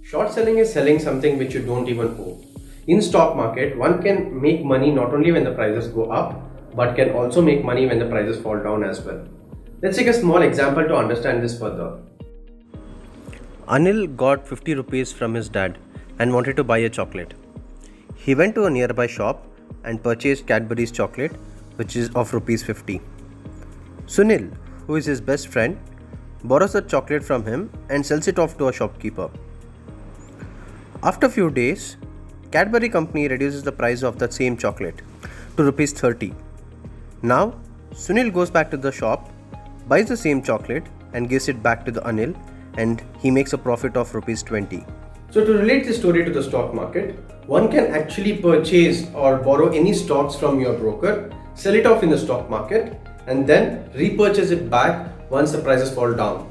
Short selling is selling something which you don't even own. In stock market, one can make money not only when the prices go up, but can also make money when the prices fall down as well. Let's take a small example to understand this further. Anil got 50 rupees from his dad and wanted to buy a chocolate. He went to a nearby shop and purchased Cadbury's chocolate, which is of rupees 50. Sunil, who is his best friend, borrows the chocolate from him and sells it off to a shopkeeper. After a few days, Cadbury company reduces the price of the same chocolate to rupees 30. Now, Sunil goes back to the shop, buys the same chocolate and gives it back to the Anil, and he makes a profit of rupees 20. So to relate this story to the stock market, one can actually purchase or borrow any stocks from your broker, sell it off in the stock market, and then repurchase it back once the prices fall down,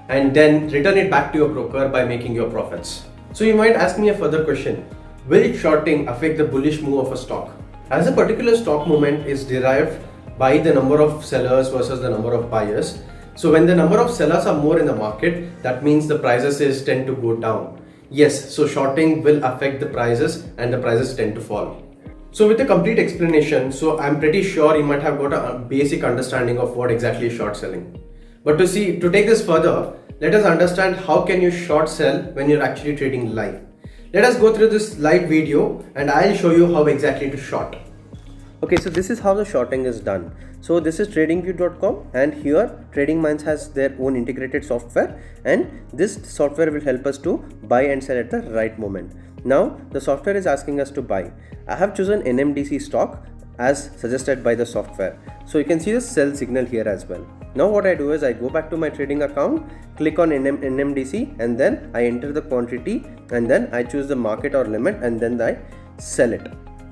and then return it back to your broker by making your profits. So you might ask me a further question. Will shorting affect the bullish move of a stock? As a particular stock movement is derived by the number of sellers versus the number of buyers. So when the number of sellers are more in the market, that means the prices tend to go down. Yes, so shorting will affect the prices and the prices tend to fall. So with the complete explanation, so I'm pretty sure you might have got a basic understanding of what exactly is short selling. But to take this further, let us understand how can you short sell when you're actually trading live. Let us go through this live video and I'll show you how exactly to short. Okay, so this is how the shorting is done. So this is tradingview.com, and here Trading Minds has their own integrated software, and this software will help us to buy and sell at the right moment. Now the software is asking us to buy. I have chosen NMDC stock as suggested by the software. So you can see the sell signal here as well. Now what I do is I go back to my trading account, click on NMDC, and then I enter the quantity, and then I choose the market or limit, and then I sell it.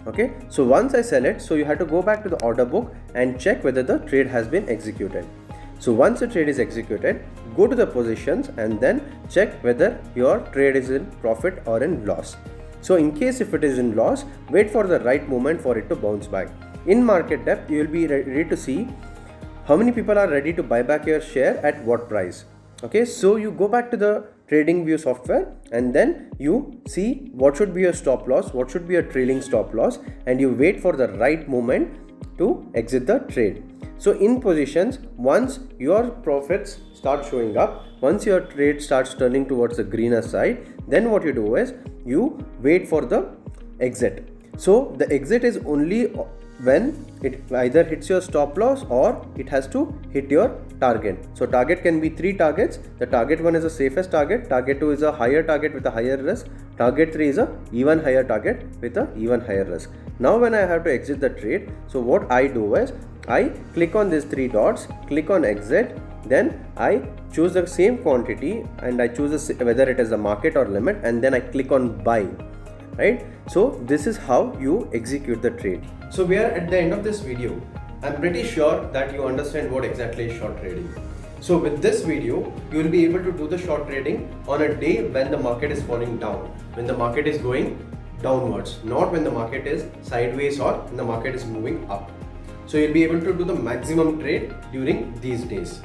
Okay, so once I sell it, so you have to go back to the order book and check whether the trade has been executed. So once the trade is executed, go to the positions and then check whether your trade is in profit or in loss. So in case if it is in loss, wait for the right moment for it to bounce back. In market depth, you will be ready to see how many people are ready to buy back your share at what price. Okay, so you go back to the TradingView software and then you see what should be your stop loss, what should be your trailing stop loss, and you wait for the right moment to exit the trade. So in positions, once your profits start showing up, once your trade starts turning towards the greener side, then what you do is you wait for the exit. So the exit is only when it either hits your stop loss or it has to hit your target. So target can be 3 targets. The target 1 is the safest target, target 2 is a higher target with a higher risk, target 3 is a even higher target with a even higher risk. Now when I have to exit the trade, so what I do is I click on these 3 dots, click on exit, then I choose the same quantity and I choose whether it is a market or limit, and then I click on buy. Right? So this is how you execute the trade. So we are at the end of this video. I'm pretty sure that you understand what exactly is short trading. So with this video, you will be able to do the short trading on a day when the market is falling down, when the market is going downwards, not when the market is sideways or when the market is moving up. So you'll be able to do the maximum trade during these days.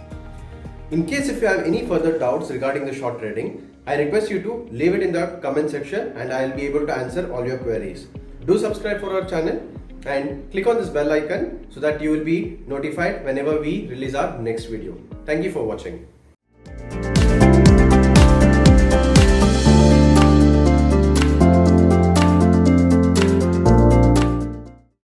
In case if you have any further doubts regarding the short trading, I request you to leave it in the comment section and I'll be able to answer all your queries. Do subscribe for our channel and click on this bell icon so that you will be notified whenever we release our next video. Thank you for watching.